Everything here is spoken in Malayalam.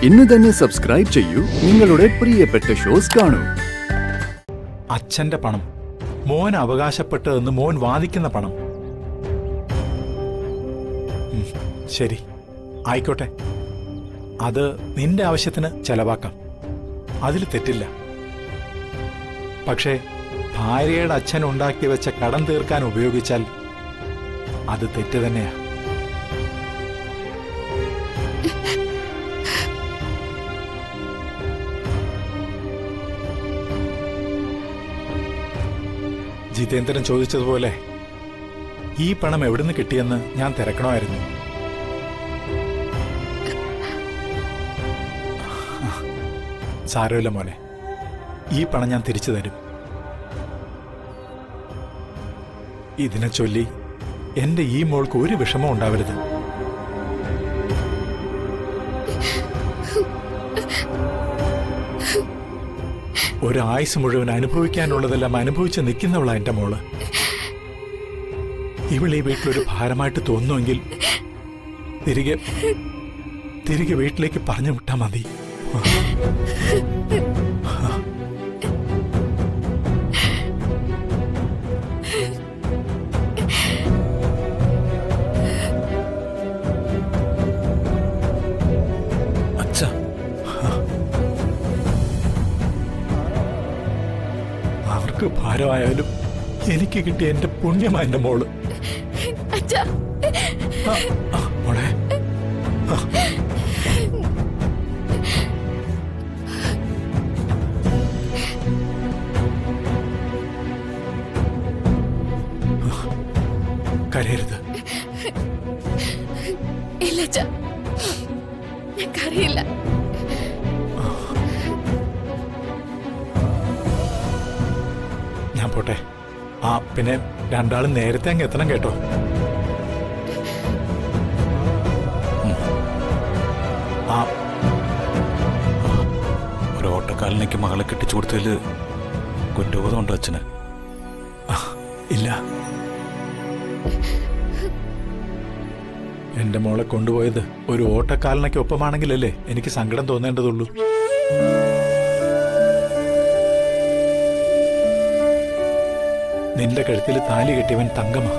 ഇന്ന് തന്നെ സബ്സ്ക്രൈബ് ചെയ്യൂ, നിങ്ങളുടെ പ്രിയപ്പെട്ട ഷോസ് കാണൂ. അച്ഛന്റെ പണം, മോൻ അവകാശപ്പെട്ടതെന്ന് മോൻ വാദിക്കുന്ന പണം. ശരി, ആയിക്കോട്ടെ. അത് നിന്റെ ആവശ്യത്തിന് ചെലവാക്കാം, അതിൽ തെറ്റില്ല. പക്ഷേ ഭാര്യയുടെ അച്ഛൻ ഉണ്ടാക്കി വെച്ച കടം തീർക്കാൻ ഉപയോഗിച്ചാൽ അത് തെറ്റ് തന്നെയാ. ജിതേന്ദ്രൻ ചോദിച്ചതുപോലെ ഈ പണം എവിടുന്ന് കിട്ടിയെന്ന് ഞാൻ തിരക്കണമായിരുന്നു. സാരമില്ല മോനെ, ഈ പണം ഞാൻ തിരിച്ചു തരും. ഇതിനെ ചൊല്ലി എന്റെ ഈ മോൾക്ക് ഒരു വിഷമം ഉണ്ടാവരുത്. ഒരായുസ് മുഴുവൻ അനുഭവിക്കാനുള്ളതെല്ലാം അനുഭവിച്ച് നിൽക്കുന്നവളാ എന്റെ മോള്. ഇവളീ വീട്ടിലൊരു ഭാരമായിട്ട് തോന്നുമെങ്കിൽ തിരികെ വീട്ടിലേക്ക് പറഞ്ഞു വിട്ടാ മതി. അവർക്ക് ഭാരമായാലും എനിക്ക് കിട്ടിയ എന്റെ പുണ്യമായ എന്റെ മോള്. മോളെ, കരയരുത്. ഇല്ല, ഞാൻ കരയില്ല. ഞാൻ പോട്ടെ. പിന്നെ രണ്ടാളും നേരത്തെ അങ്ങ് എത്തണം കേട്ടോ. ഒരു ഓട്ടക്കാലിനേക്ക് മകളെ കെട്ടിച്ചു കൊടുത്തതിൽ കുറ്റബോധമുണ്ടോ അച്ഛന്? ഇല്ല, എന്റെ മോളെ കൊണ്ടുപോയത് ഒരു ഓട്ടക്കാലിനൊക്കെ ഒപ്പമാണെങ്കിലല്ലേ എനിക്ക് സങ്കടം തോന്നേണ്ടതുള്ളൂ. നിന്റെ കഴുത്തിൽ താലി കെട്ടിയവൻ തങ്കമാ.